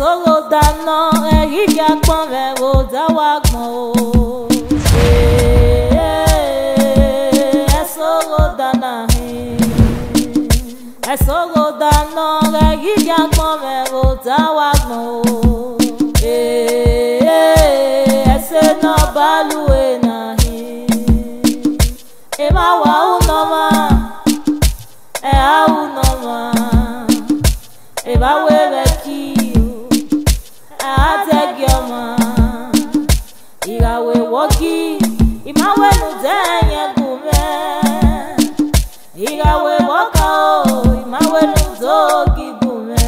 solo dano erija pon re o da wa gbon o solo dana solo dano erija pon re o da wa gbon o se no balue na e ma wa uno ma a uno ma e ba we ki a te gyoma ira we woki ima we nu denye gume ira we woka o ima we nu zogi gume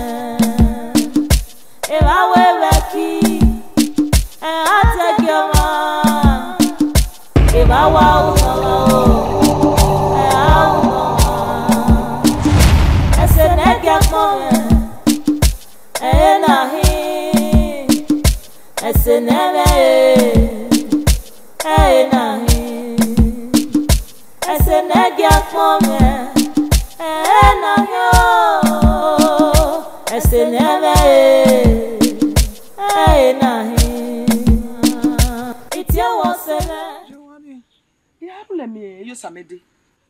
e ba we ki a te gyoma e ba wa uno Seneme nahi esenegia fome nahi eseneme nahi itia wosele Jowani ya bule mi yo samede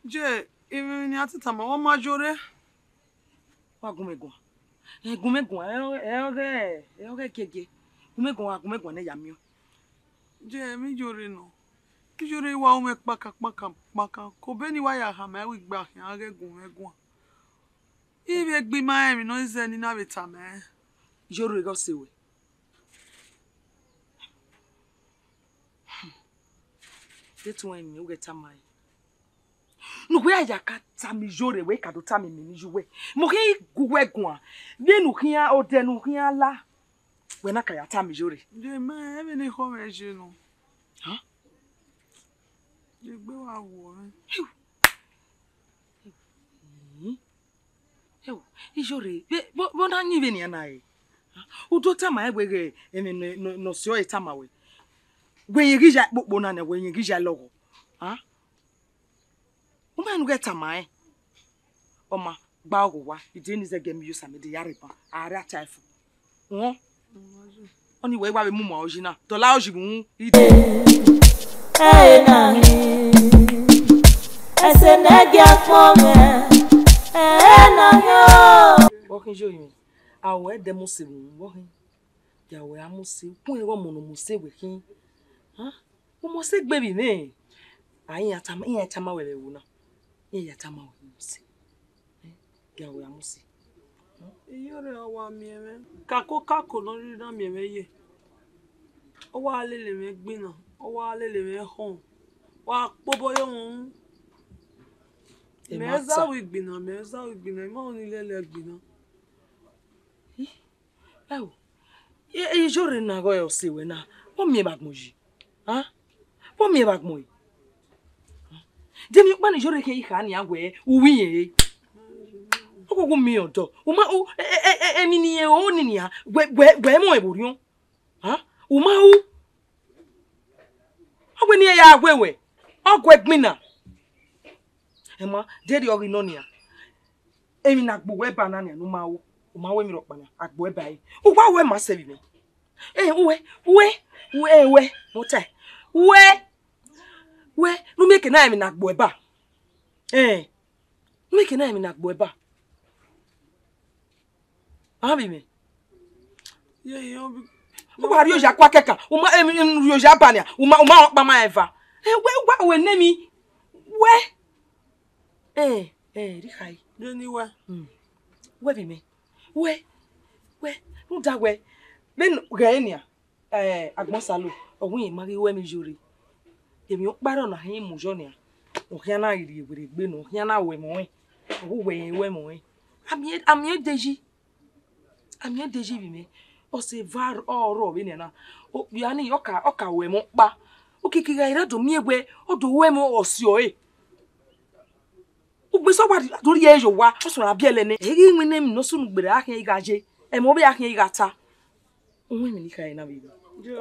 je imi ni atita ma won majore wa gumegun e kege gumegun ne yamio je mi jore no ki jore wa o me paka ko be ni wa ya ha ma wi gba yan regun ibe gbi ma emi no ze ni na beta me jore go sewe det when mi o get amai no we ya ka tami jore we ka do tami mi ni juwe mo ki guwegun bi nu kian o de nu kian la we na ka ya tami jore de ma e ni ko me je no ha de gbe wa wo ijore bo na nyi be ni na e o do tama egbe emi no sio e tama we gbe yigija popo na we yigija logo ha o ma nu get amai o ma gba ogwa ide ni ze gem yu samede yariba are ataifu won oni we wa be mu mo ojina to la ojigun ide na esenegia fome na yo walking show you awe demo se walking ya we amusi kun e wo mo no mo se we kin ha o mo se gbe bi me ayin atama we le wu na yin atama we mo se ya we amusi iyore awa mi eme kako no ri na mi eme ye o wa lele me gbina o wa lele me hon wa pobo yo won meza wi gbina ma oni lele gbina ewo ijore na go yo se we na o mi bagmoji ha o mi bagmoyi demi pa ni jore ke iha ni agwe uwiye ogogo mi odo o ma o emi ni e o ni ni ha gwe mo eborion ha o ma o ogwe ni ya agwewe ogwe gbina e ma dedi ori no ni a emi na gbo we banana no ma o ma we mi ro pa na agbo e bai o wa we ma se bi mi we mo tai we no make na emi na gbo e ba no make na emi na gbo e ba abi mi ye o ba ri o ja kwa keka o ma emi ri o ja ba ni o ma pa ma eva we ne mi we ri kai de ni we bi mi we no da we ben ga enia agbon salo ohun yin mari we mi jore emi o paro na hin mu jo ni o kian na iri egbe gbe no kian na we mo we mo ami deji bi mi o se var oro bi ni na o ya ni oka we mo pa o kikira ira do mi egbe o do we mo osio o gbe so wa do ri ejo wa o so ra bi ele ni eri nwi ne mi no sunu gbere akin igaje e mo be akin igata ohun mi ni kai na bi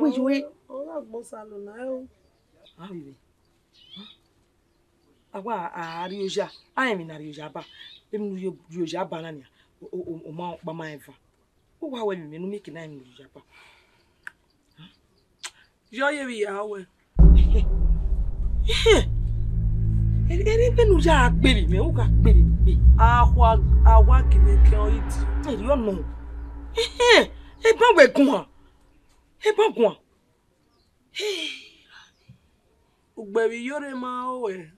we jo o la gbo salo na o ha bi agwa ari oja ai mi na ri oja ba emi ri oja ba na ni o ma pa ma eva Who wa we me no make na me Yaba. Yo ye bi awe. Eri be nu ya gberi me, who ka gberi be. Awa kini ke o iti. Eri o no. E ba we gun a. E ba gun a. Ugbebi yore ma owe.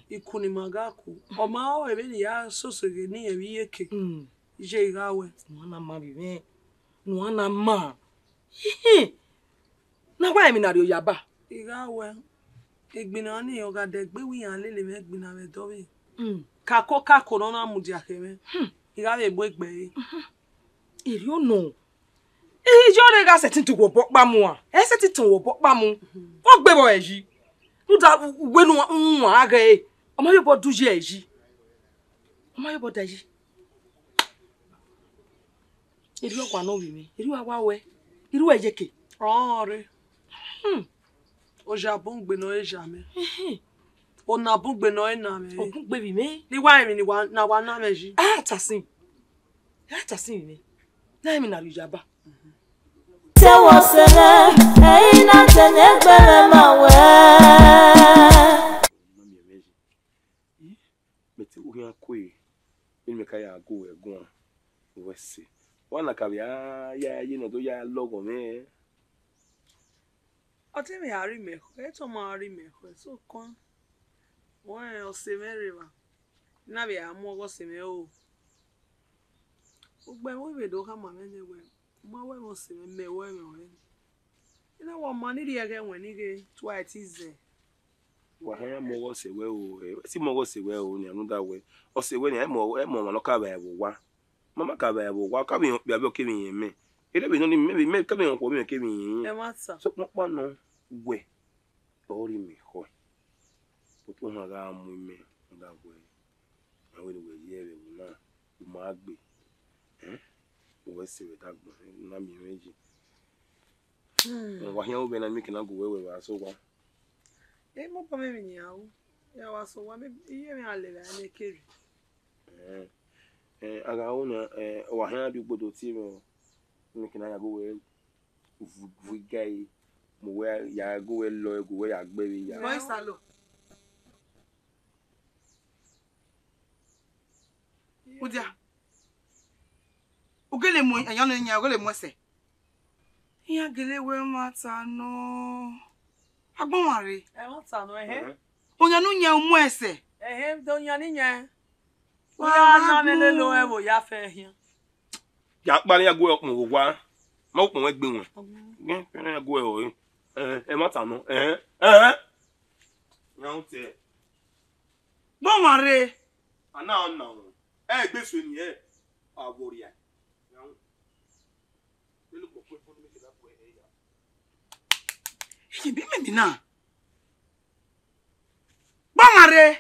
Ikuni magaku. O ma owe be ya sosege ni ebi yeke. Je igawe. Nwana ma bi me. Nwana ma. Na why me na rio Yaba? Igawe. Igbina ni oga de gbe wi an lele me gbina me dobe. Kako no na mudia keme. Igawe egbo egbe. Eri o no. Jore ga setting to wo pokpa mu a. E setting to wo pokpa mu. O gbe bo eji. Nu da we nu nwa aga e. O ma yo bo duje eji. O ma yo bo daji. Eri o kwa no wi mi. Eri wa we. Eri wa ejeke. Ore. O Japon gbe no e jamais. O na bu gbe no e na me. O gbe bi me. Ni wa mi ni wa na meji. Tasin. Tasin mi. Na mi na Yaba. Se wasele e na tene gbere mawe. Mami meji. Meti u ya kwe. Ni me ka ya go egun. Wese. Wana ka ya no do ya logo me. O te me ari me. E to ma ari me. So kon. Wọ́n o se meriva. Na be amu go se me o. Ugbe mo be do ka ma me ne we. Ma we mo se me we me. Ina wa ma ni ri ege won ni ge twice is. Wa ha mo go se we o. Si mo go se we o ni anu da we. O se we ni e mo no ka ba e wa. Mama ka ba e wa ka bi o ke mi yin me. Ere be no ni me ka bi ko mi ke mi yin. E ma sa. So mo pa no we. Ori mi ho. Otu ha ga mu me nda we. Awe ni we ye we na. U ma gbe. We se we tagbo na mi meji. Wa hia ube na mi kina go we wa so wa. E mo pa me mi ya o. Ya wa so wa me iye mi ale la na keri. Aga una wa hia bi gbodo ti mi kina ya go we vu gai mo we ya go we lo go we ya gbe wi ya. Mo salo. Udia. Ugele mo anyano nya ugele mo se. Iya gele we mata no. Agbonware. E ma sa no Onyanu nya mu ese. Do nya ni nya. Wa na me le lo e wo ya fe hian. Ya pa ni ya go mo wa. Ma ko mo gbe won. Nge pe na go e o. E mata no. Nya unte. Bonware. Ana ona. Gbe so ni e. Aboria. Bi me na. Bonware.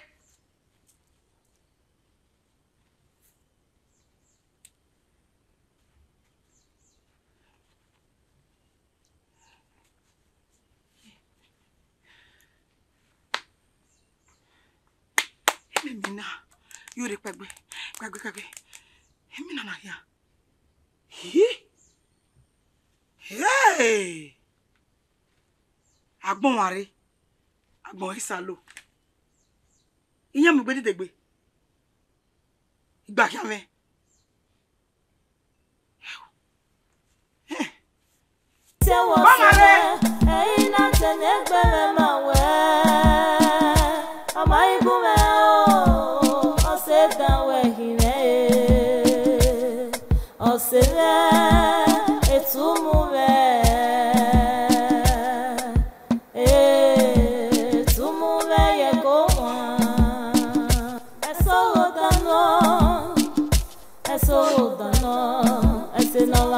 Emina. Yore pegbe. Emina na ya. Hey! Agbonware. Agbon isalo. Iyan mi gbe didegbe. Igba kya me. Se wasele e na tene gbere mawe. Amai gume o. O se dan we hine. O se le etumu me.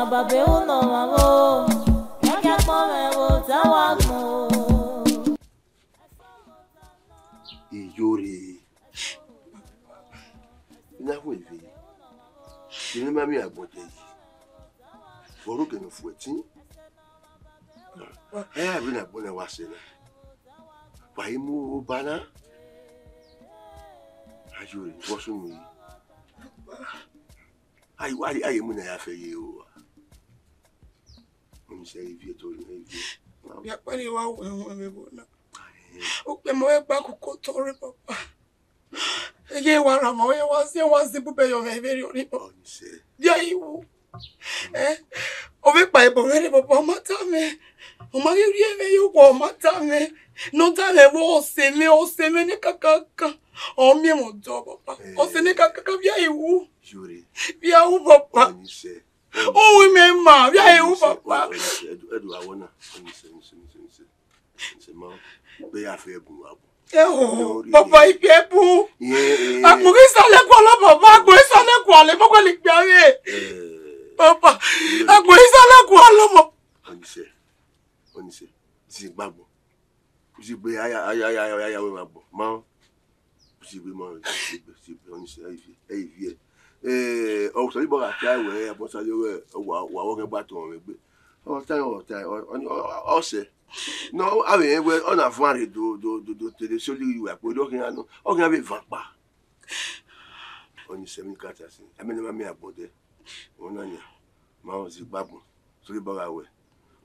Babe uno mamo ya pome bota wagmo Iyore ina wewe ni mami agbode yi foru ke no fueti abi na bole wa se na wa imu bana ajuri wo so mi ayi mu na ya fe ye o On se vie to vie. Ya pari wa we me bona. O pe mo e pa ko tore papa. Ege wa ra mo e wa se bu be yo me veri oni papa. On se. Ya iwu. O ve pa e bo veri papa mata me. O ma ri e yo ko mata me. No ta le wo o se me ne kakaka. O mi mo do papa. O se ne kakaka ya iwu. Jure. Ya u papa. On se. Oh oui mais ma, ya iwu papa. Edu awona. On se. C'est moi. Be ya fe bu abo. Papa ipi ebu. Akuri sale kwa lo papa, akuri sale kwa le papa li gbe Papa, akuri sale kwa lo mo. On se. Si gbagbo. Si be aya we gbagbo. Ma. Si be mo, si be on se ai vie. O so ibo ga ta we abo sa le we wa wo ke baton me gbe. O se. No, I mean, we're on a very do the solid you are looking at no. Okay, I have a vapa. On the 7 caters. I mean, my mere body. One on ya. Mouse babu. 3 bar away.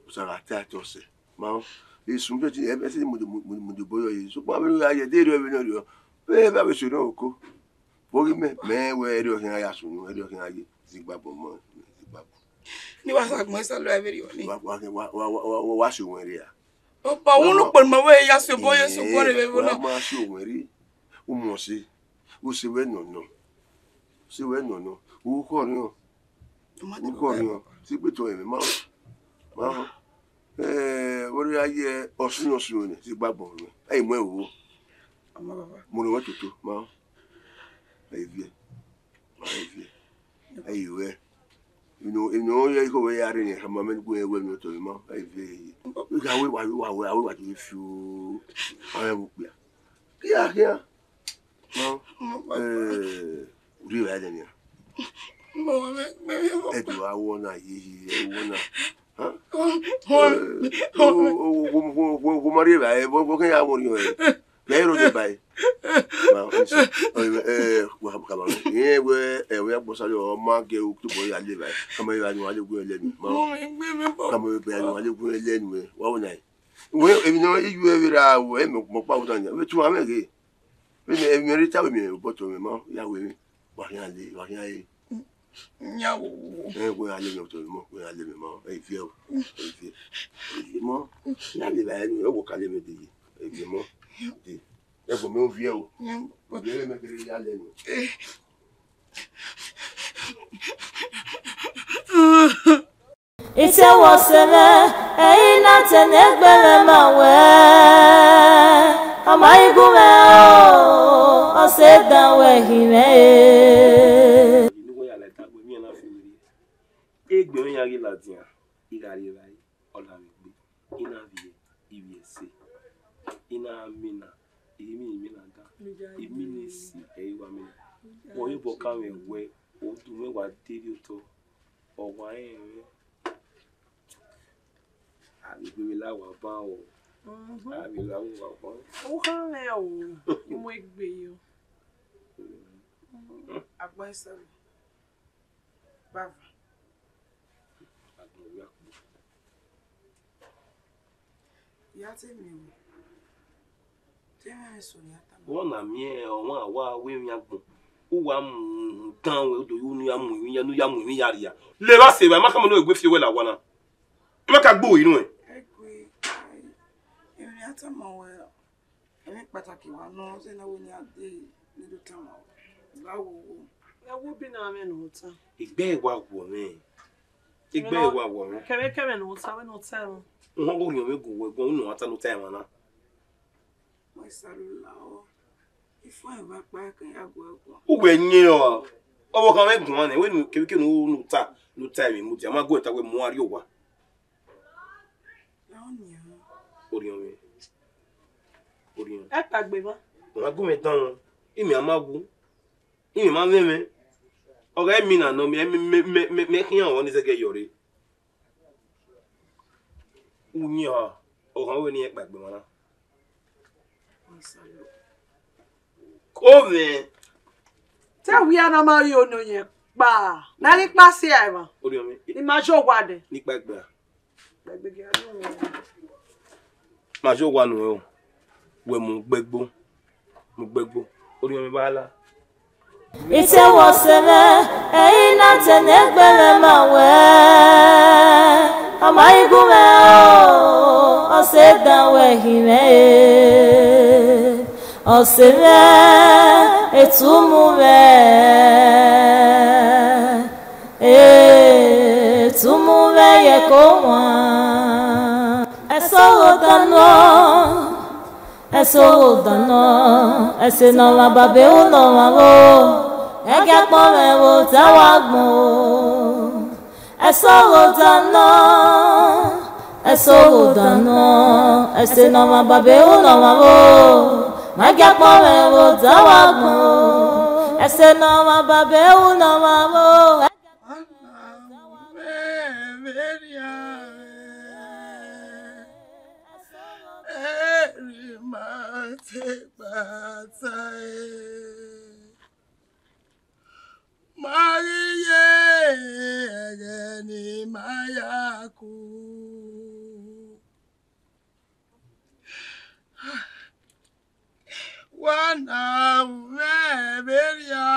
Saratatos. Mount is something everything with the boy. So, probably I did revenue. Where should know. Bogey man, where you can ask you, where you can I Zibabu. Ni wa sa mo sa lo every one. Wa se won ri a. Papa won lo pe mo we ya se boye so ko re be na. Ma se won ri. O mo se. O se we no. Se we no. O ko ri o. O ko ri o. Ti pe to emi ma. Ma. Ori aye osun ni ti gbagbo mi. Ei mo ewo. Ama baba. Mo ro tutu ma. Ei vie. Ei we. You know, you go away at any moment go away to him. I go away what if you I am here. No, real Adenia. Edu, I wanna ye, huh? Oh, Maria, I won't get out you. Lero de bay. Come on. Yeah, we are bossy or mark you to boy and live. Come here, I know I go and come over and I go and lend me. One night. Well, if you know you ever are, we more powder than you. To America. When you married, tell me, but to me, ma, ya will. What I Nya where I live to more, where I live, ma. I feel. More. Ya live, I know what I live with you. More. É como eu vi eu. Ele me queria ali. Ite wasele eina tenegbele mawe amaigume o ose danwe hime Ni ya leta gbe mi na fi ri egbe on ya ri ladian igari rai ola mi gbe ina vie ibc ina mina imina ga iminisi ewa mi wo yo bo ka we o du me wa deri to o wa en abi mi la wa ba o abi la wa ba O kan le o mo egbe yo agba isere bava ya te mi o wọ́n na mi ọ̀wọ́n àwa wéwìn agbọ̀n ó wà mú tán odò yóò ní amú ìwé yẹn ní yàmú ìwé yàrá yà lè bá ṣe báyìí má kàmú náà ìgbé fi owó là wà náà ẹ má ká gbó inú ẹ. ìrìn àtàmọ̀wé ẹ̀mí pàtàkì wà náà ṣé náwó ni adé nílùú tàmọ̀ báwo wo. ẹ wo bí náà mẹ́nu ọ̀tá. ìgbẹ́ ìwà wọ̀ mí ìgbẹ́ ìwà wọ̀ mí. kẹ̀rẹ́kẹ̀rẹ́ ní ọ̀tá wẹ́n ọ̀tá ẹ̀rọ. wọ́n kò yàn mí gùn wẹ̀ gan-an nù ọ̀tá ló tẹ̀ wọn náà. Mo salula o. Ifo e ba pa kan ya go ego. Ó wẹ̀ yín o. Ọwọ́ kan mẹ́gùn wọn ni wẹ́n nu kẹ̀kẹ́ nu ta mi mu ti a máa go ìta wẹ́ mú àrí òwà. Lọ́ni o. Orí ọ̀rẹ́. Ẹ pàgbé mọ́. Wọ́n á gún mi tán wọn. Ìmì á máa wú. Ìmì máa mẹ́mẹ́. Ọ̀rẹ́ mi nà nà mi kí hàn wọ́n ní sẹ́kẹ̀ yọ̀rẹ́. Ó ní ọ. Ọ̀ràn wo ni ẹ pàgbé wọn náà? Come. Te wi ana ma yo no yen pa. Na ni pa si ai ma. Orí ọ̀rẹ́. Ni ma jo wa de. Nípa ẹgbẹ́. Ma jo wa nu o. We mu gbegbo. Mu gbegbo. Ori mi ba la. Ite waseme eina tenegbere mawe amaigume o sedawe hime oseme etumume yekowa eso dano ese no ma babe no ma wo ega pome wo tawagbo eso dano ese no ma babe no ma wo ega pome wo tawagbo ese no ma babe no ma wo Maria, Gani Mayaku. Wana Meberia,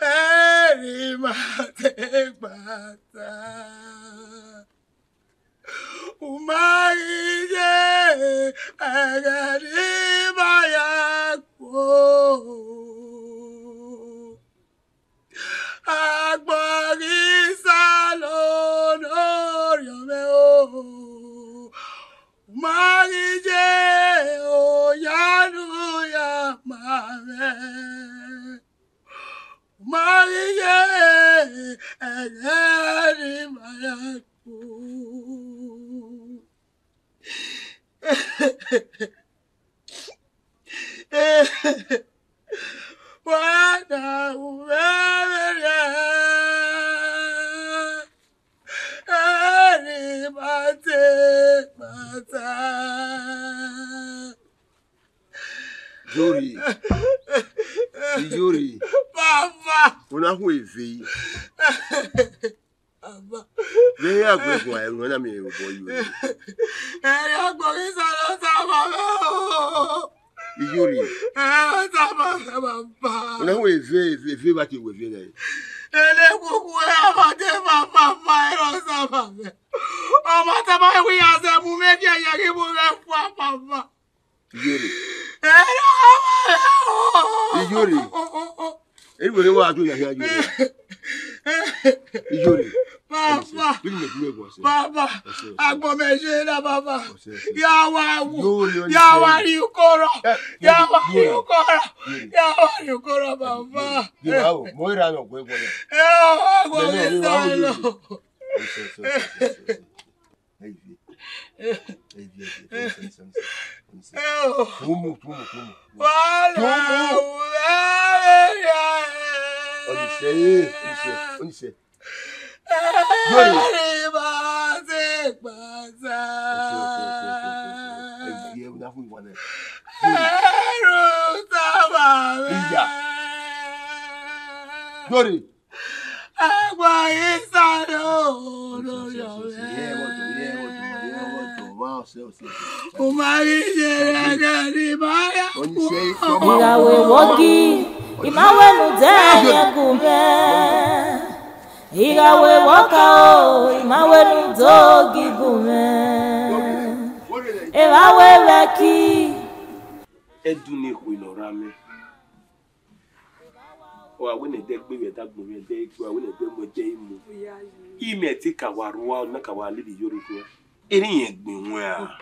Eri Mate Bata. Umaije agari bayako agbori salon oriome o umaije oyanu ya mame umaije agari bayako Wana umeria ari mate mata Yuri Papa una huevi Papa Ve agwe kwa ero na mi ro boy you agbo isalo sama Yuri sama Papa una huevi ba ti huevi na ele kuku abade Papa ero sama o mata ba wi ase mu meji ayari mu me fwa Papa Yuri ero Yuri Everybody wa do ya Yuri Yuri Papa, Papa, agbo meje na Papa. Yawa ri ukoro. Papa. Yawa, moira no gwe gwe. Agbo meje. Tumu. Onise. Glory. Agua isano. Irawe wogi imawe nudenye gume Irawe wakao imawe nudogi gume Irawe weki Eduni kuinorame Wa wene degbe we dagbo we degbe wa wene degbo je imu ime ti ka waruwa na ka wa lili yoruko erin yen gbin won a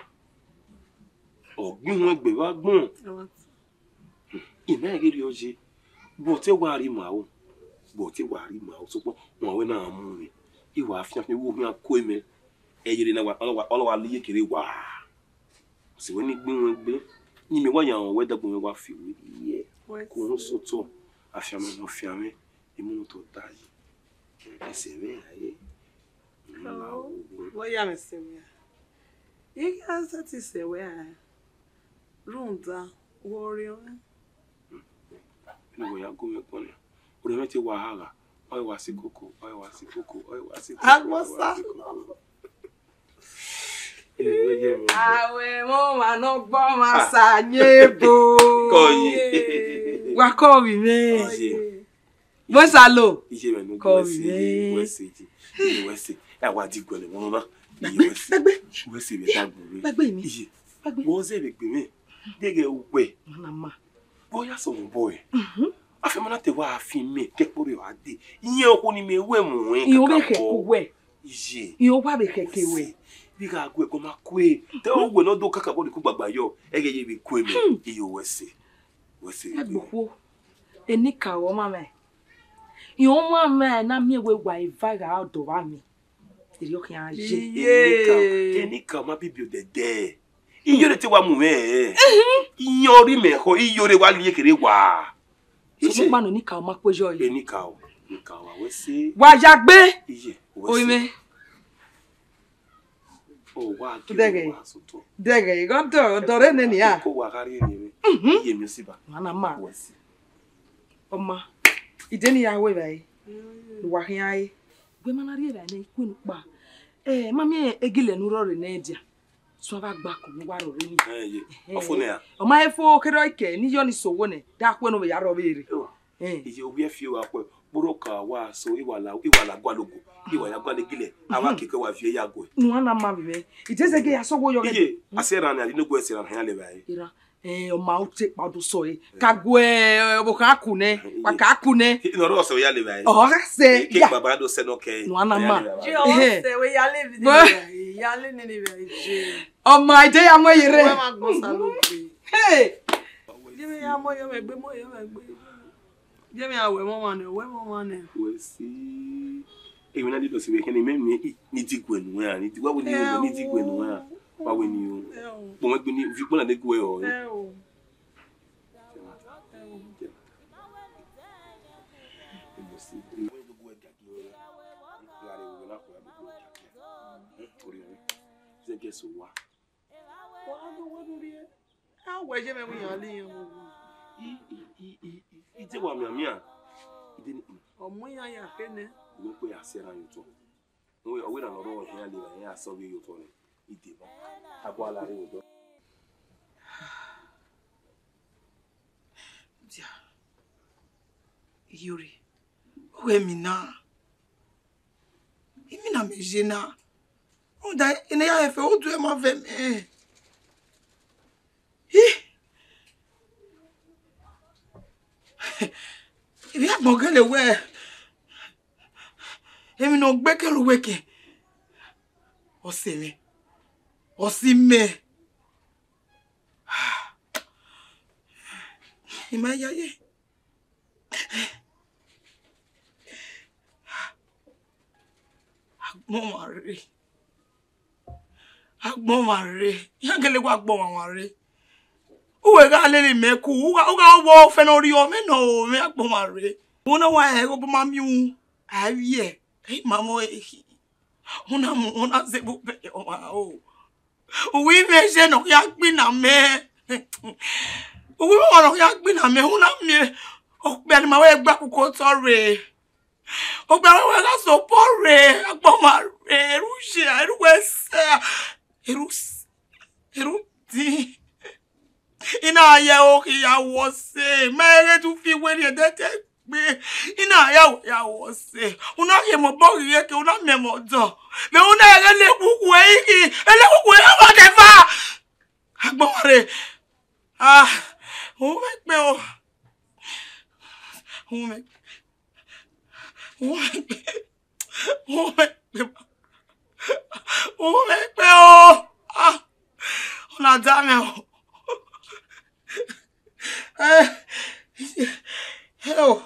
ogbin won gbe wa gbon ina iri oje bo te wa ri ma o so po won we na mu mi iwa afian fi wo mi ako eme eyire na wa olowa liye kere wa si we ni gbin won gbe ni mi wa yan we dagbo we wa fi we ko won so to afiame no fiame imu to dai eseme aye What ya mesemia? You can say we are runda warrior. No ya go me kone. O re meti wahala. Oi wasi koko, oi wasi koko, oi wasi koko. Agbosa. Awe mo ma no gbo ma sa nyebo. Koyi. Wa ko mi me. Ije. Mo salo. Ije me no Ko wesi, mi. wesi. Wesi. E wa di gole mo na. Wesi. Wesi be dagbo re. Gbagbe mi. Ije. Gbagbe. Wo ze be gbe mi. Dege we. Mana ma. Boya so mo boy. Afi mana te wa afi mi ke pore wa de. Iyan ko ni me we mu en Iyo be keke we. Ije. Iyo wa be keke we. Bi ga gwe ko ma kwe. Te o gwe no do kaka bo ni ku gbagba yo. Ege ye bi kwe mi. Iyo wesi. Wesi. Egboko. Enika o ma me. Iyo ma me na mi we wa ivaga odo wa mi. Iri o kan aje. Enika ma bibi o dede. Iyo re ti wa mu me. Iyo ri me ho iyo re wa liye kere wa. So mo panu nika o ma pejo yi. Enika o. Nika wa wesi. Wa ya gbe. Iye. Oyi me. Oh, wa Dege. soto. Dege, you got to dore ne ni ya. Ko wa gari ni. Iye mi si ba. Mana ma. Wesi. Oma. Ide ni ya we bai. Wa hin ai. Gbe mana ri ere na iku nu pa. Mami egile nu ro re na edia. So ba gba ko mu wa ro re ni. Ye. Ofo ne ya. Oma efo kero ike ni yo ni sowo ne. Da kwe no be ya ro be ere. Iye obi e fi wa po. Boroka wa so iwala gwalogo. Iwa ya gwalegile. Awa keke wa fi ya go. Nu ana ma be. Ije ge ya so wo yo ge. Iye. Asera na adi no go esera han le bai. Ira. Oma uche pa do so e. Kagwe bo ka kune. Pa ka kune. No ro so ya le bai. O ga se. Ke baba do se no ke. Nu ana ma. Je o se we yale vi. Yale ni ni be je. Oma ide ya mo yere. Wa ma gbosa lo pe. Hey. Je me ya mo yo me gbe mo yo me gbe. Je me awe mo ma ne, we mo ma ne. Wesi. Ewe na di do se we keni me ni digwe nu ya. Ni digwa wo ni o ni digwe nu ya. Wa we ni o. Bo me gbe ni vi pona de gwe o. So wa. We je me wi yan le yan wo. Ite wa mi amia. Ide ni. Omo yan ya kene. Wo pe asera yo to. Wo o we na lo ro yan le yan aso bi yo to ni. Ide ba. Agwa la re yo do. Dia. Yuri. We mi na. Imi na me jena. O da ene ya efe o du e ma ve me. Ibi agbon gele we. Emi no gbe kelu weke. O se me. O si me. Ima ya ye. Agbon mare. Ya gele wa agbon mare. Uwe ga lele meku. Uga wo fe no ri o me no me agbon mare. Una wa e go ma mi un. Awie. Hey mamo e. Una se bu pe o ma o. Uwi me je no ya gbi na me. Uwi mo no ya gbi na me una mi. O pe ni ma we gba ku ko to re. O gba we ga so po re. Agbon mare. Eru je, eru wese. Eru ti. Ina ya o ki ya wo se. Mere tu fi we ni dete gbe. Ina ya wo se. Una ye mo bo ye ke una me mo do. Me una ele kuku e iki. Ele kuku e ma de fa. Agbon re. O me pe o. O me pe o. Ona dame o. Hello.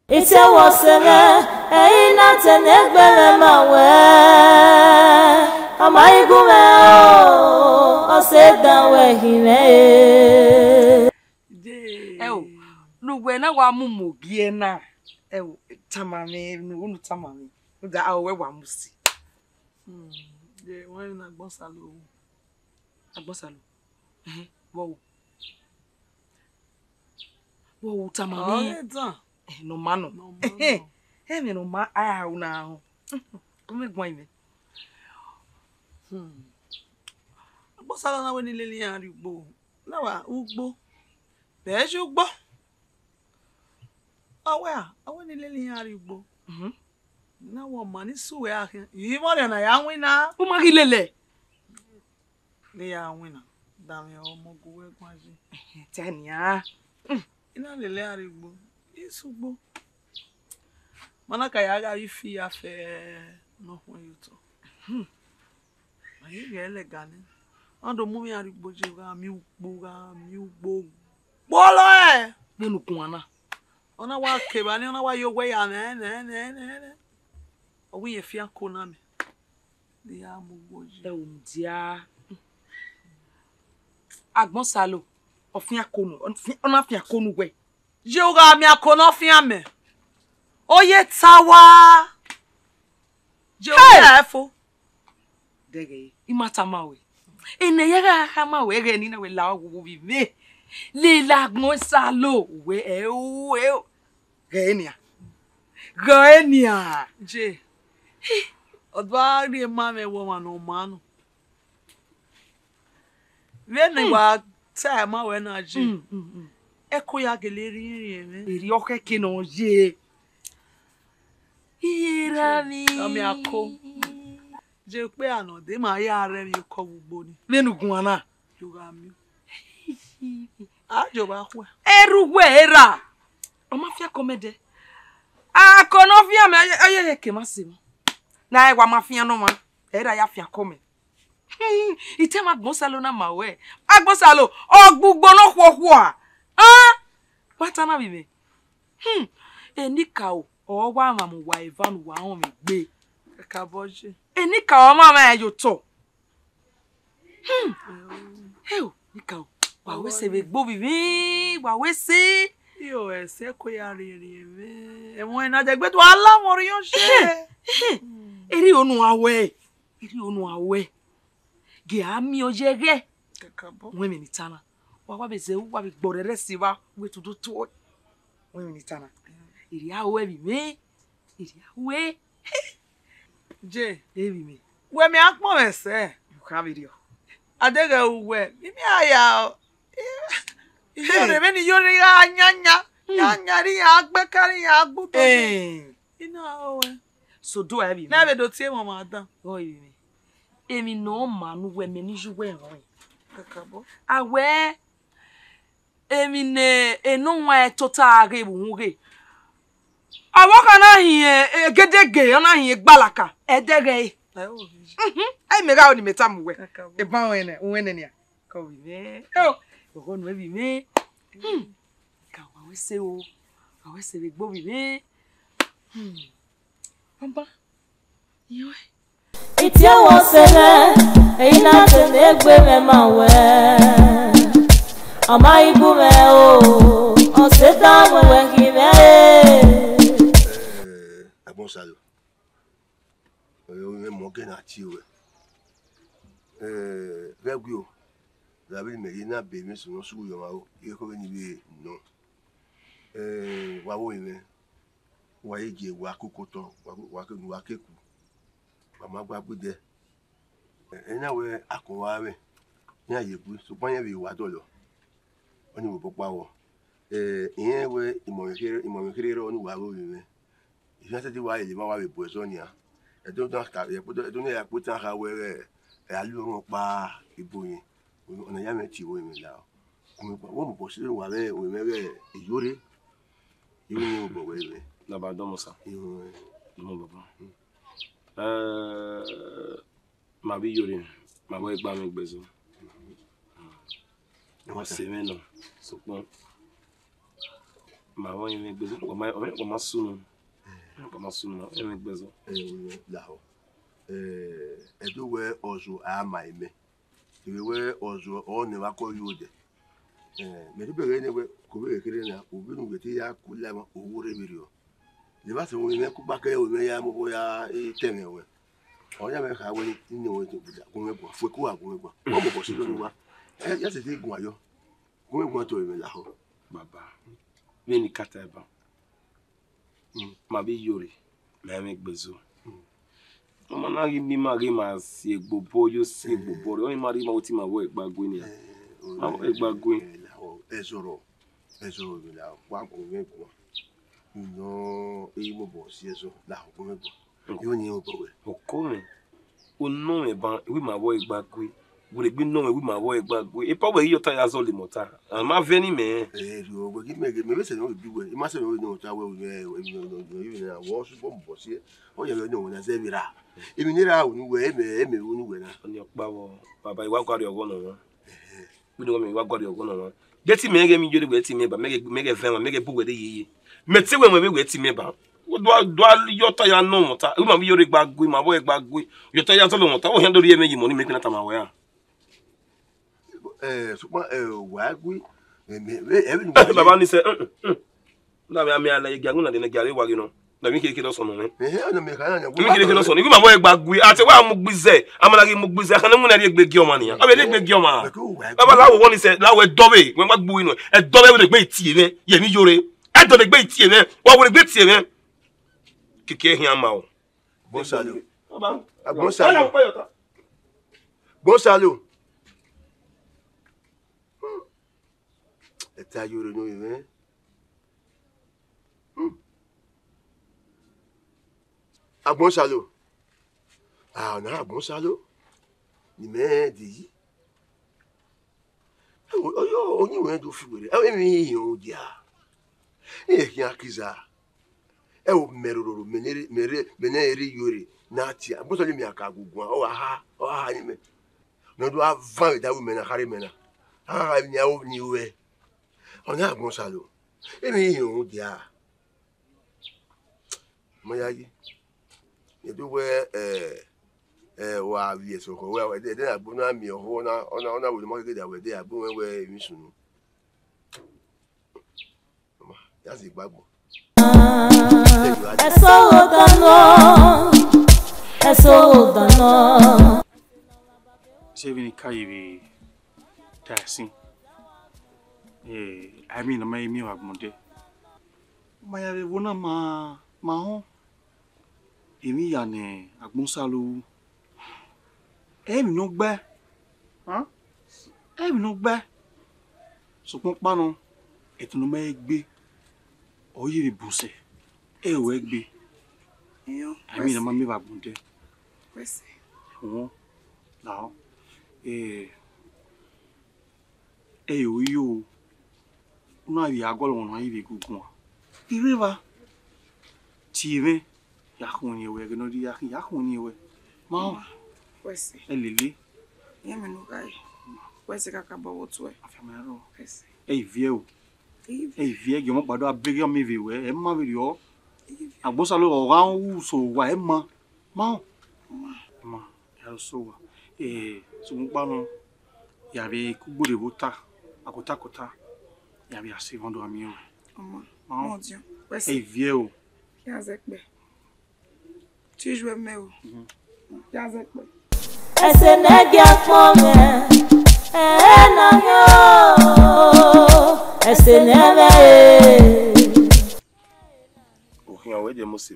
Ite wasele ina tenegbele mawe amaigume o sedanwe hime Lugwe na wa mumu bie na tamame nu tamame da awe wa musi Je won na gbosa lo. Wow tamame No mano. No Me no ma ah na. Como é que vai me? Bosala na weni leli yan rigbo. Na wa ugbo. Beje ugbo. Aweni leli yan rigbo. Na wo mani suwe akin. Yi mo na ya wina. O magilele. Le ya wina. Dami omo gowe kwaji. Tania. Ina lele yan rigbo. Isugbo. Mana ka ya ga ifi afe no hon yuto. Ayi gele gani. Ando mu mi arigbo je ga mi ugbo. Bolo e. Nenu kuana. Ona wa keba ni ona wa yogwe ya ne. Owi ye fia kona me. Di ya mu gboji. E o dia. Agbon salo. Ofin akonu. Ona afin akonu we. Je o ga mi akona fia me. Oye tawa. Je o ya efo. Dege. Imata mawe. Ene yega hama we ge ni na we la wo bi me. Le la agbon salo we e. Genia. Je. Odwa ri ma me wo ma no manu. We ne wa ta ma we na je. Eko ya geleri eme. Eri oke ke no je. Irami. Ami ako. Je pe ana de ma ya re mi ko gbogbo ni. Nenu kuana. Yoga mi. Ajo ba kwa. Eruwe era. O ma fia komede. Akono fia me aye ke masimo. Na e wa ma fia no ma. Era ya fia come. Ite ma gbonsalo na mawe. Agbonsalo ogbugbo no kwokwo a. Wata na bibe. Enika o wa ma mu wa Ivan wa won mi gbe. Ka boje. Enika o ma ma yo to. Nika wa we se be gbo bibi, wa we se. Yo ese ko ya rere me. E mo na je gbe to ala mo ri o se. Eri onu awe. Ge ami ojege. Kakabo. We mi nitana. Wa be ze wa be gborere si wa we to do to. We mi nitana. Iri awe bi me. Iri awe. Je, Ebi me. we mi akmo ese. You have video. Adege uwe. Mi aya o. Iyo re me ni yori ga nyanya. Nyanya ri agbe kari agbuto. Ina owe. So do I be me. Na be do tie mo ma dan. Oh ebi me. Emi no manu we me ni juwe ron. Kakabo. Awe emi ne eno nwa tota re bu nwe. Awoka na hin gedege na hin gbalaka edege. Ai me ga oni metam we. E ba wene ne a. Ka wi me. Go no bi me. Ka wa we se o. Wa we se be gbo bi me. Papa. Yo. Iti awo sele, ina tene gbe me ma we. Ama ibu me o, o se ta mo we ki me. Agbonsalo. Oyo me mo ke na ti we. Regio. Dabi me ina be mi so no su yo ma o. E ko ni be no. Wa wo ime. Wa eje wa kokoto, wa keku. Mama gba gbe ena we akowa we ni ayebu so pon bi wa dolo oni wo popa wo iyen we imo kere oni wa wo mi ife se ti wa ile ma wa be bo so ni a e do ka e po do ni ya po tan ka we re e alu won pa ibo yin ona ya me ti wo mi la wo mo bo si wa re o me re iyore ni wo bo we me La ba do mo sa. iyo Mo baba. Ma bi yorin. Ma bo egba mi gbezo. Wa se me no. So pon. Ma won mi gbezo ko ma sunu. Ko ma sunu mi gbezo. La o. Edo we ozo ama ime. We ozo o ne wa ko yode. Me do bere ne we ko be kere na obi nu beti ya kula ma owo re biri o. Le ba se wo me ku ba ke o me ya mo boya e teme we. O ya me ka we ni wo to buda ko me gbo fwe ku wa ko me gbo. O mo bo si lo ni wa. Ya se ti gun ayo. Ko me gbo to me la ho. Baba. Mi ni kata eba. Ma be yore. Ma make bezo. Mama na give me ma si egbobo yo si egbobo. Only ma ma oti ma wo egbagwe ni. Ma wo egbagwe. Ezoro mi la wa ko me ko. No, e mo bo si eso la ko me bo. Yo ni o bo we. O ko me. O no me ban we ma wo egbagwe. We le no me we ma wo egbagwe. E pa we yo ta ya zo le mota. Ma veni me. Yo we give me be se no bi we. E ma se we no ta we we na wo so bo si. O ye no na se mira. E mi nira o ni we e me o ni we na. Oni opa wo. Baba iwa gwari ogo no. We do me iwa gwari ogo no. Geti me ge mi jode we ti me ba me ge ven me ge bu we de yiye. Me ti we ti me ba. Do yo ta ya no mota. We ma bi yore gbagwe ma wo egbagwe. Yo ta ya so lo mota. O hen do ri e meji mo ni me kina ta ma we ya. So wa gwe Baba ni se na me ala ye gagun na de na gare wa no. Na mi keke do so no me. Ana me kana na mi keke do so ni. We ma wo egbagwe. Ati wa mu gbize. Amala gi mu gbize. Kan mu na ri egbegi o ma ni ya. O be le egbegi o ma. Baba lawo won ni se lawo dobe. We ma gbu inu. E dobe we le gbe ti me. Ye mi yore. E do le gbe ti me. Wa wo le gbe ti me. Keke hin ama o. Bon salut. Baba. Bon salut. Bon salut. Eta yore no ye. Bon salut. Ah na bon salut. Ni me di. Oyo oni we do fi were. E mi yo dia. E ki akiza. E o meroro meneri yore na ti. Bon salut mi aka gugun. O ha ni me. No do avan da we mena kare mena. Ah mi ya o ni we. On a bon salut. Et mais on dit ah. Moi yagi. Et do we wa vie so ko we de na bu na mi ho na ona we mo ke da we de abu we mi sunu. Mama, ya si gbagbo. Eso dano. Sevini kai tasin. I mean, my me have Monday. My wona ma ho. Emi ya ne agbonsalu. Mi no gbe. Mi no gbe. So pon pa no. Etunu ma egbe. Oyi ri buse. We egbe. Yo. I mean, ma me have Monday. Kwese. Now. Yo. Una vi agolo won ayi be gugun. Iriva. Tive. Ya khoni we gno di ya khoni we. Ma. Kwese. Elele. Ye me no gai. Kwese kaka bawo to e. Afamero. Kwese. Vie o. Vie ge mo gbado abege mi vi we. E ma vi o. Agbosa lo o ran wu so wa e ma. Ma. Ya so wa. So mo pa no. Ya be kugbore bota. Akota. Il y avait assez de dormir. Mon Dieu. Vieux. Tu joues mieux. Ese negia kome. Na yo. Ese neve. O we de mose.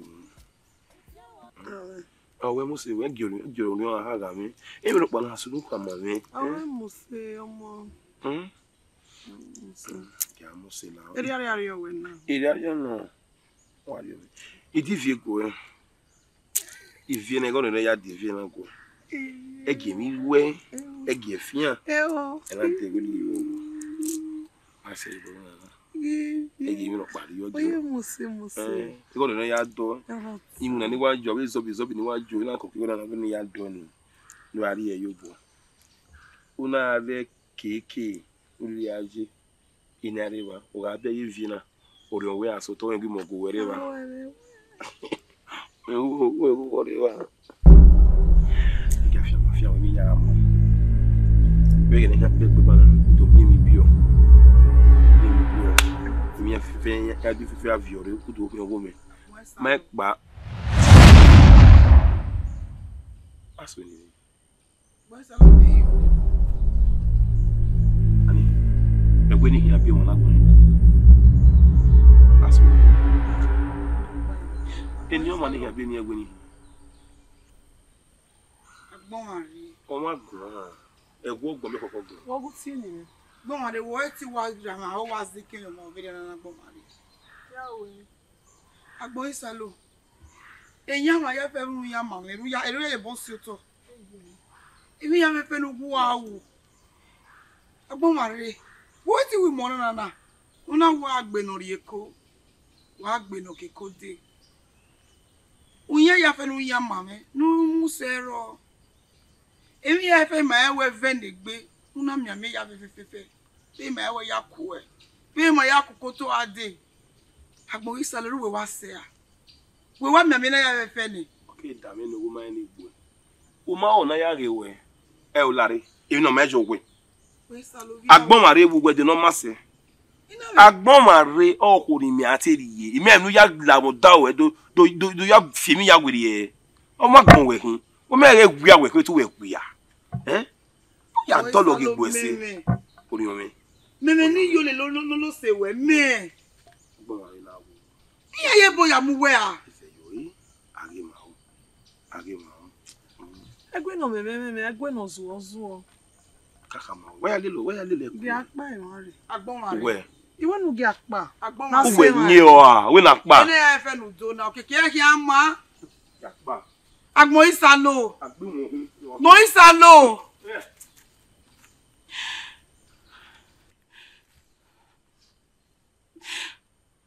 We mose we gyo ni ha ga mi. E mi ro pa na sunu kwa ma mi. Mose omo. Ya mose la. Eri yo we na. Eri no. Wa yo. E di vie go. E vie na go no ya di vie na go. E ge mi we. E ge fian. E la te go li yo. A se bo na. E ge mi no pa yo. Oye mose. E go no ya do. Imu na ni wa jo be zobi ni wa jo na ko ko na ni ya do ni. Ni wa ri e yo bo. Una ave keke uri aje inareba o ga be yivina ori onwe aso to enbi mo go wereba o rewa gafia mi ya mo be ne ka be bana to mi bio mi fe ya di fe aviore ku do ko me ma gba aso ni When you be one, that's what Eni o mani ga bi ni egwe ni. Agbon ari. O ma gbon. Egwo gbon me kokko gbon. Wo gu ti ni. Gbon ari wo ti wa grama o wa zikin yo mo vere na gbon ari. Yawe. Agbon isalo. Eyan ma ya fe run ya ma eru ye bon si oto. Emi ya me fe no gu awu. Agbon ari. Wo ti wi mo na. Una wa agbe no ri eko. Wa agbe no ke kode. Unya ya fe no ya ma me. Nu musero. Emi ya fe ma ewe vende gbe. Una mi ame ya fe. Be ma ewe ya ku e. Be ma ya ku koto ade. Agbon isalo ru we wa se a. We wa mi ame na ya fe ni. Okay, da me no wo ma ni gbo. O ma o na ya re we. E o lare. Emi no mejo we. We isalo vi. Agbon mare wo gbe de no ma se. Agbon mare ọkùnrin mi àti riye. Imi enu ya la mo da o do ya fi mi ya were e. O ma gbon we hun. O me re gbe awe pe tu we gbe ya. Ya to lo gi gbo ese. Ori o mi. Meme ni yo le lo se we me. Agbon mare la wo. Iye boya mu we a. Ife yo yi. Age ma o. Egwe no me egwe no zuo. Kaka ma. We ya lele. Gi apa e wan re. Agbon mare. We. Iwe nu gi apa. Agbon Na mare. We ni o a. We na pa. Ene ya fe nu do na keke ki ama. Ya pa. Agbon isalo. Agbon mo hun. No isalo.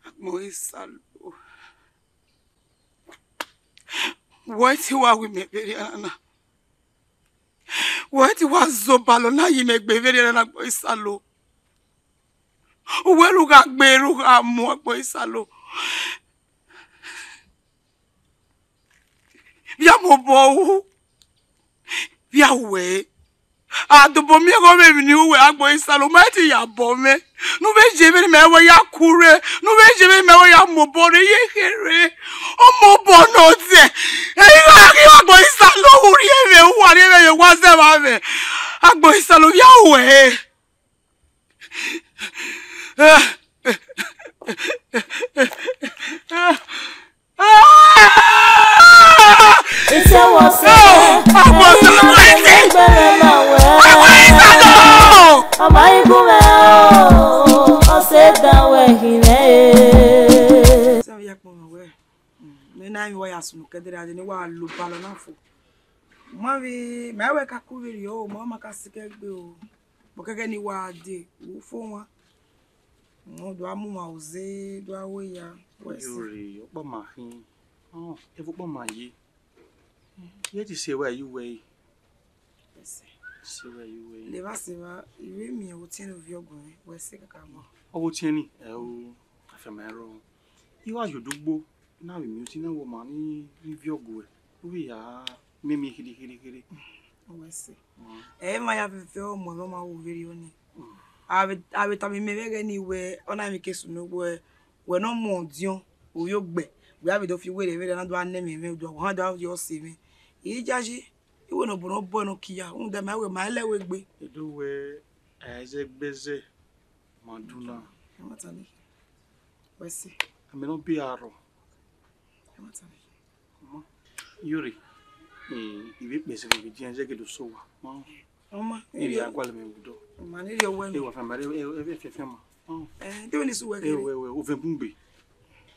Agbon isalo. What you are with me very ana. What you was so balo na yi me gbe very ana Agbon isalo. Uwe lu ga gbe ru ga mu Agbon isalo. Via mo bo. Via we. Adobo mi go me ni uwe Agbon isalo ma ti ya bo me. Nu be je me we ya kure. Nu be je me we ya mo bo re ye kere. O mo bo no te. E ga ki Agbon isalo uri e me wa re me ye wa se ma me. Agbon isalo via we. It's a was am I go I said that way he Se ya po we. Me na mi wa ya sunu kedere ade ni wa lo balo na fo. Mo vi me we ka ku veri o mo ma ka sike gbe o. Bo keke ni wa de wo fo wa. Mo do amu ma oze do awe ya. Yuri, opa ma hin. Oh, evo pa ma ye. Ye ti se where you way. Se where you way. Le va se va, iwe mi o tin of your going. We se ka mo. Owo tieni, o afemero. Iwa yodugbo. Na we mi o tin na wo ma ni viogo e. We ya mimi hiri. We se. Ma ya fe o mo ma wo veri oni. Ave ta mi mevege ni we ona mi kesu no we no mo dion o yo gbe we have do fi we re na do ane mi do han do yo se mi yi jaji iwe no bo no kiya un de ma we ma lewe gbe Edo we eze gbeze maduna. e mata ni we se Ame no bi aro. e mata ni Yuri. Iwe pese ke di anje ke do so wa. Oma Iri agwale me wudo. ma ni yo we E wa famare e fefe ma. de ni su we E we o ve bumbe.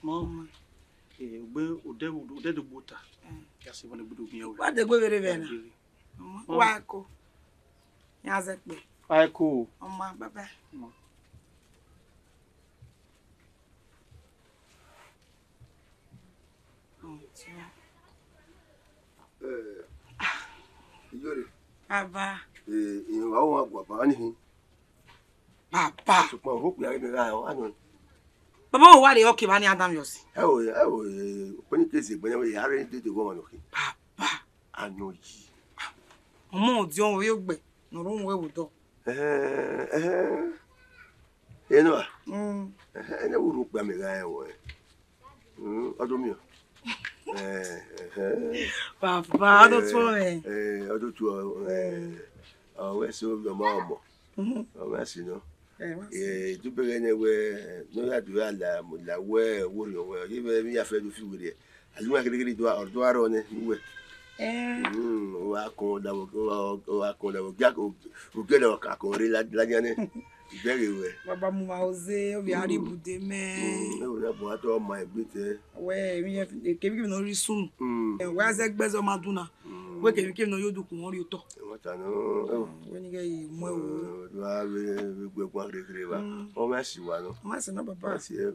Ma ugbe ode do bota. Ya se wona budu biya. wa de gbe vere na wa ko ya ze pe Ai ko. oma baba Yori. baba Wa wa gwa ba ni. baba So pa hope ya me ga o anu. baba o wa de okay ba ni Adam yo si E o poni kesi gbe we ya re de go ma no ki. baba Anu yi. Omo di on we yo gbe no ro we wo do Eno a. Ene wuru gba me ga e wo. Odo mi o. Papa, do to me. Odo tu we so yo ma mo. We si no. Du be ne we no ya du ala mo la we wo yo we. Ye mi ya fe do fi we de. Aluma kiri do aro ne uwe. O akonda o jako o gele o kakore la jane. Very well. Baba mu ma oze o bi ari bude me. O na bo ato ma egbete. We mi kebi no ri sun. Wa ze gbezo maduna. We kebi no yodu kun ori to. Wata no. We ni ge yi mo o. Do a we gbe kere ba. O ma si wa no. Ma se na baba. Si e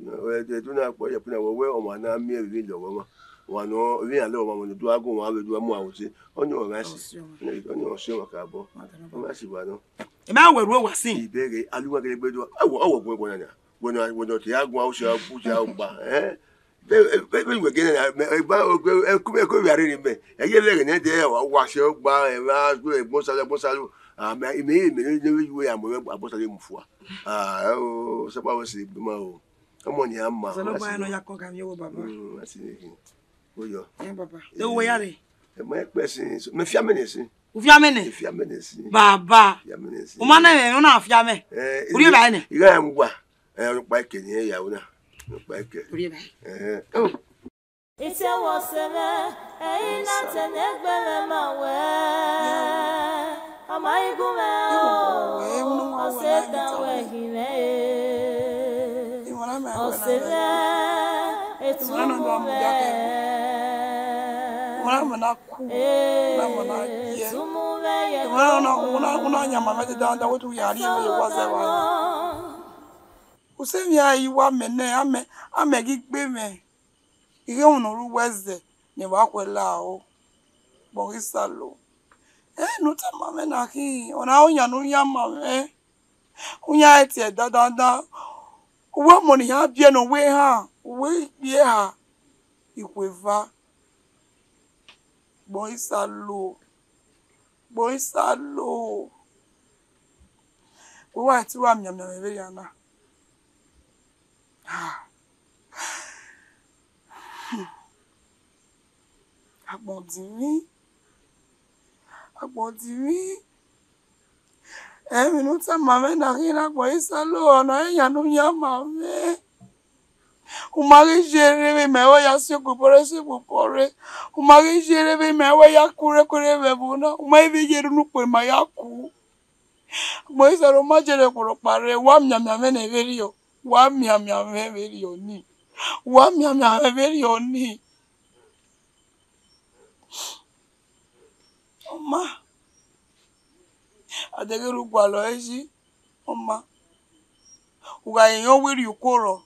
do na po ye pina we o ma na mi e bi lo mo. Wa no wi an le o ma mo do agun wa we do mu awusi. Oni o ma si. Oni o se wa ka bo. O ma si wa no. E ma we ro wa sin. Ibere aluwa gele gbedo awo gbo na wono ti agun awo se abu se agba be we gele na e ba ku wi are ni me e ye le ne de wa se gba e ma gbo salu me ni we amo abosale mufua o se pa wo se bi ma o omo ni amma so lo ba no ya ko kan yo baba asi ni o yo baba de wo yare e mo pe sin me fia menesi Ufiamene. Baba. Umana me una afiame. Uri ba ni. Iga mgba. Pa kenye ya una. Pa ke. Uri ba. Ite waseme ina tenegbele mawe. Amaigume o. Oseta wehime. Osele etumume. Mana ku na mana ye una nyama me da wotu yari me waze wa usemi ayi wa mene ame gigbe me ire unu weze ni wa kwela o borisalo no ta mame na ki ona onya no ya mame unya eti da uwe mo ni ha bie no we ha we bie ha ikweva Boisalo. Wa ti wa miam na me yana. Agbodiri. Mi no ta mame na ri na boisalo na ya no ya mame. Umari jere me o ya se kupore umari jere me o ya kure me buna umai bi jere nu pe ma ya ku mo isaro ma jere kuro pare wa miam me na verio wa miam me verio ni Oma adegeru gwalo eji Oma uga yan wiri ukoro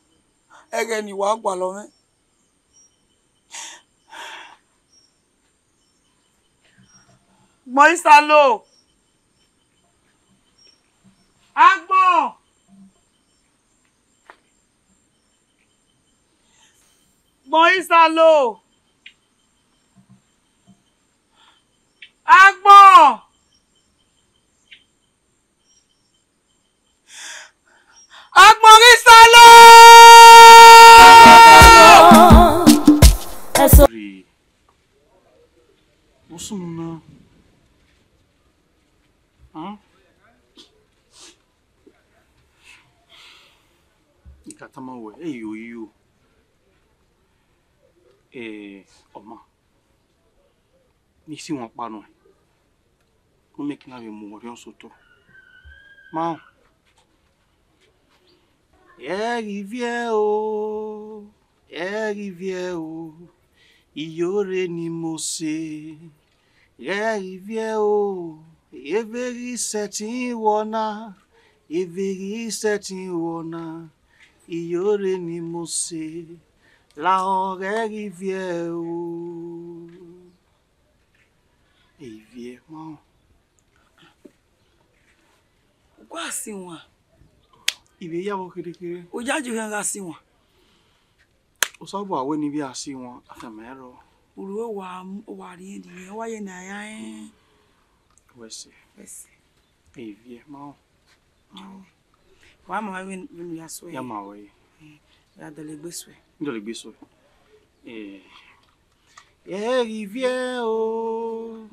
ege ni wa gba lo me Moisalo Agbon Moisalo Agbon Moisalo Usuna. Ikatama we eyo. Oma. Ni si won pa no. Mo make na we mo wori soto. Ma. Rivière o. Iyore ni mo se. Rivière o. Every setting wona. Iyore ni mo se. La ore rivière o. Rivière ma. Kwa si won. Ibe ya wo kere. O jaju ga si won. O so bo awe ni bi asi won afemero. Uru wa ri ni wa ye na ya Wese. Rivière ma. Wa ma we ya so Ya ma we. Ya dole gbeswe. Rivière o.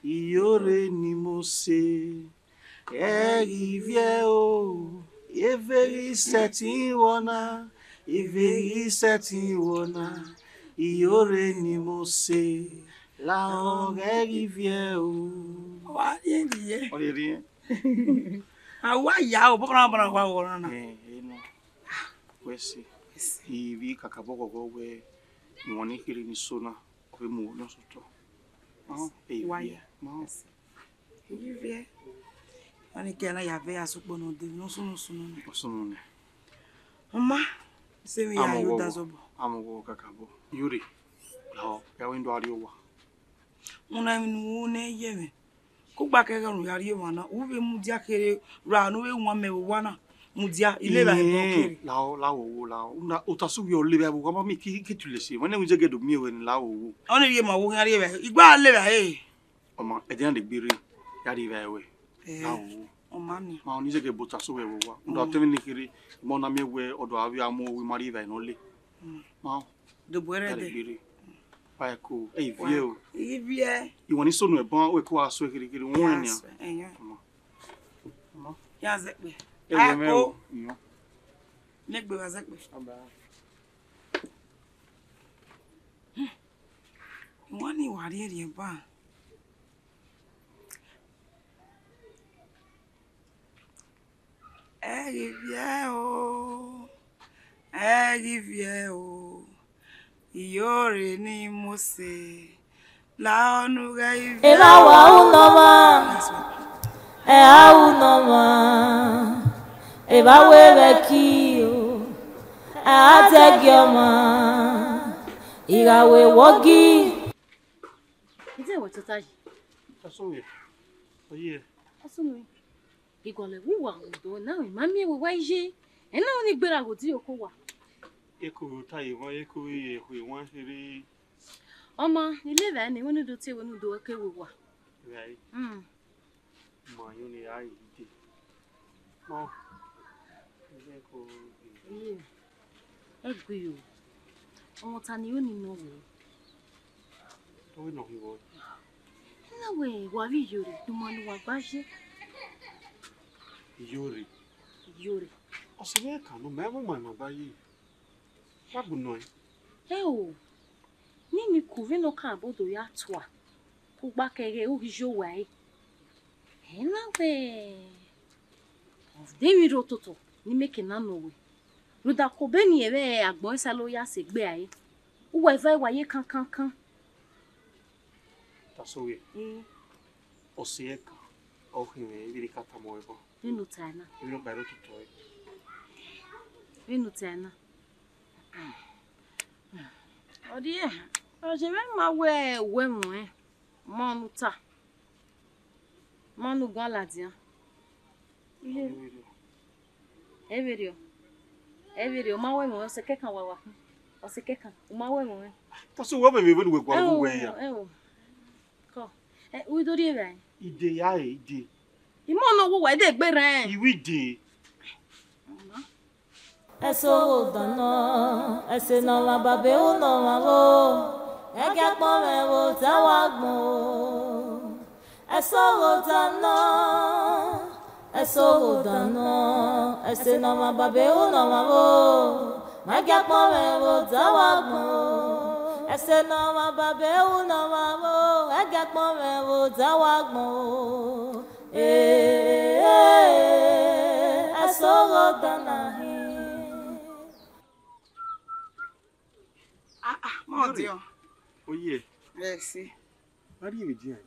Iyore ni mo se. Rivière o. Every setting wona. Ìfèyí sẹ́tì wọ̀nà, ìyóre ni mo ṣe, láwọn gẹ́gì fi ẹ̀ o. Wá yé nìyẹn. Ọ̀rẹ́ rí ẹ́. Àwa ìyá ò bọ́kànlá bọ́nà wà wọ̀rọ̀ náà. Inú wẹ́sì, ìbí kàkà bọ́kọ̀kọ́ wẹ́ ìwọ̀n ní kiri ní sọ́nà, ọ̀fẹ́ mú wọn lọ́sọ̀tọ̀. Wáyé. Ìyífẹ́. Wọ́n ní kí ẹ náà yàgbé àsopọ̀ náà dé lọ́sùnù. Ọ̀sùnù ni. Ọmọ, ṣé mi yà yóò dá sọ́bọ̀? Amọ̀wọ̀ kàkà bọ̀. Yóò lọ, yàwó ń dọ̀ àríwá wa. Mo náà ní wọ́n ní yẹ̀ mí. Kó gbà kẹ́kẹ́ rùn yàrá yẹ̀ wọn náà, wọ́n fẹ́ mú díà kéré ra àánú wẹ́ wọn mẹ́wọ̀ wá náà. Mú díà ilé ìbàdàn bọ̀ kéré. Láwọ̀. O ta sùn yọ̀ lébẹ̀ àbúkọ́ bá mi kí tu lè ṣe. Wọ́n ní oúnjẹ gẹ̀dọ̀ mi ò ní láwọ̀. Wọ́n ní yé màá wọ́n yàrá yẹ̀ bẹ̀. Ìgbà lébẹ̀ ayé. Ọmọ ẹ̀dẹ̀ náà lè gbére yàrá ìbẹ̀ ẹ̀wẹ̀. Láwọ̀. Ọmọ mi. Ma oníṣẹ́ gẹ̀ bó ta sùn wẹ̀ wá. Ndọ̀ tẹ́mi ní kiri, mọ́ náà mi wẹ̀ ọ̀dọ̀ àbí amọ̀ wí marí ìbẹ̀ náà lé. Ma Dòbò ẹrẹ yàrá dẹ. gbére. Báyìí kò ẹ̀yìn fi ẹ̀ o. Ìyífẹ́. Ìwọ̀n ní sọ̀nù ẹ̀bọ̀n ó kó aṣọ kirikiri wọ́n rìn ní à. Yà zẹ́pẹ̀. Ẹ̀wẹ̀ mẹ́wọ̀. Nígbè wà zẹ́pẹ̀. Wọ́n ní ìwà rí èrè bá. Ìyífẹ́ o. Ìyífẹ́ o. Ìyóre ni mo ṣe. Láọ̀nù rẹ̀ ìfẹ́. Eba wa unoma, unoma. Eba wewe kiyo, ategioma. Irawe wogi. Ǹjẹ́ ìwọ tó táyì? Tasọ̀wẹ̀. Oyè. Ọsùnmí. Ìgọ̀lẹ̀ wíwà òdò náà ìmáàmí ẹ̀wẹ̀ wá iṣẹ́. Ẹ̀ náà ní gbérago tí o kó wà. Eko táyì wọ́n eko èhò ìwọ̀n ṣeré. Ọmọ ilé ìwé ni wọ́n ní do tí wọ́n ní do kéwì wà. Right. Mọ̀ yóò ní ààyè dé. Mọ̀. Ilé ẹ̀kọ́ ìgbé. Ẹ gbé o. Ọmọ ta ni ó ní náà wò? Tó wí náà wíwọ́. Náwẹ̀ wà rí ìyóre tó máa ní wà bá ṣe. Ìyóre. Ìyóre. Ọ̀sẹ̀ bẹ́ẹ̀ kàn ló mẹ́wọ́n mọ̀ náà báyìí. Wàgùn náà. Ẹ o. Ní mi kò rí náà kàn bọ́dọ̀ yá tó à. Kó gbá kẹrẹ ó rí yóò wà ẹ́. Ẹ náwẹ̀. Ọ̀fdẹ́rì ro tòtò ní mẹ́kẹ̀ náà nà wẹ̀. Rúdà kò bẹ́ẹ̀ ni ẹ̀rẹ́ àgbọ̀n ìsá ló yá sí gbé ayé. Ó wà ìfẹ́ wáyé kankankan. Tasọ̀wẹ̀. Ọ̀sẹ̀ ẹ̀ka ọ̀hìn rẹ̀ ibi ká tamọ̀ ẹ̀bọ̀. Nínú tàná. Ibi náà bàrẹ̀ tuntun ẹ̀. Nínú tàná. Ọdí ẹ̀ ọ̀sẹ̀ bẹ́ẹ̀ máa wẹ̀ ẹ̀wẹ̀ mọ̀ ẹ́. Mọ́nu ta. Mọ́nu gan làdìyàn. Every o máa wẹ̀ mọ̀ ọ̀sẹ̀ kẹ́kàn wà wà. Ọ̀sẹ̀ kẹ́kàn o máa wẹ̀ mọ̀ ẹ́. Tasọ̀wẹ̀ bẹ̀rẹ̀ ìwé ìwé gbọ́ wẹ̀ yà. Kọ́ wí dórí rẹ̀. Ìdè yá ẹ̀ ìdè. Ìmọ̀ ọ̀nà owó wà ẹ̀dẹ̀ gbé rẹ̀. Ìwé ìdè. Eso dano, ese no ma babe o no ma wo. Ege pon me wo tawagbo. Eso dano, ese no ma babe o no ma wo. Ege pon me wo tawagbo. Ese no ma babe o no ma wo. Ege pon me wo tawagbo. Eso dana. Mọ̀ tí ọ. Oyè. Bẹ́ẹ̀ sí. Wàá rí ìwé díẹ̀.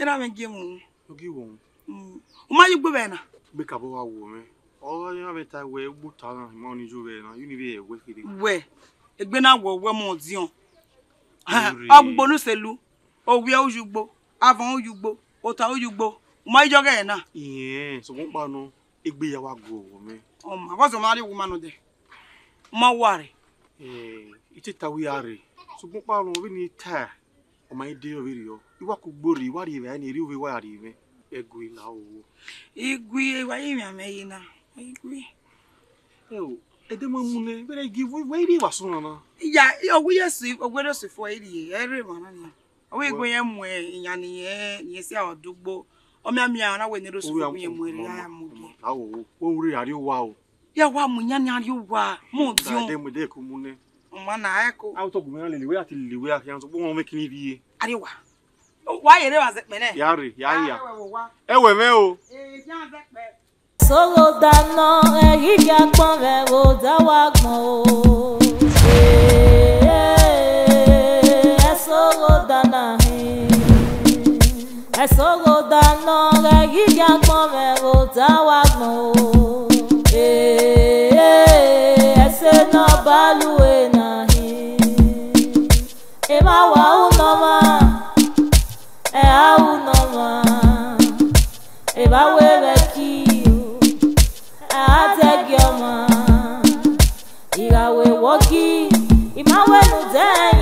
Ẹ̀rọ mi gé mu. Ogi wọ̀n. O máa yí gbé bẹ́ẹ̀ náà. Gbé kàbọ̀ wá wò mẹ́. Ọ̀rọ̀ yẹn bẹ ta wẹ̀ gbó ta náà ìmọ̀ níjú bẹ́ẹ̀ náà. Yóò ní bí ẹ̀wẹ́ kiri. Wẹ̀ ẹgbẹ́ náà wọ̀ wẹ́ mọ̀ tí ọ. Ọgbogbo olóṣèlú, òwe òyùgbò, avọ̀n òyùgbò, òtà òyùgbò, o máa yí jọ́gẹ̀ ẹ̀ náà. Ìyẹn sọ̀gbọ́n panu ẹgbẹ́ yà wá gbọ́ wọ̀ mẹ́. Ọmọ àbọ̀sọ̀ máa rí wo mánu dẹ̀. O máa wà rẹ̀. Ite tawi are sọ̀gbọ́n panu obi ni ta ọmọ yẹn dé orí yọ. Ìwà kò gbórí ìwádìí rẹ̀ ẹni èrè òwe wà rí mẹ́. Ẹ̀gù ìlà owó. Igwe wáyé ìrìn àmì ẹ̀yìn náà. Igwe. Ede máa mú ne bẹ́ẹ̀ igi wẹ́ẹ́ rí ìwà sọ̀rọ̀ náà. Ìyá ọwọ́ yẹ̀sù ọgbẹ́dọ̀ sì fọ èrì ẹ̀rẹ̀ mọ̀ náà nìyẹn. Ọwọ́ ìgbó yẹn mú ìyàn nìyẹn sí àwọn àdúgbò. Ọmọ àmì àwọn aláwọ̀ ènìyàn sọ fún yẹn mú èrè ayá mú bí. Láwo wọ́n wúri àrí wa o. Ya wa munyani ali wa mo dion. Ade mo de ko mu ne. Mo na eko. Awo to gumen le we ati le we akan so bo mo make ni biye. Ari wa. Wa yere wa ze pene. Yare, ya. Ewe me o. Jan ze pe. Solo dano e ya pon me o da wa gbon o. Solo dana he. Solo dano e ya pon me o da wa gbon o. Se no balue na he. E ma wa unoma. E a unoma. E ba we veki. Atagioma, irawe woki, imawe nudenya.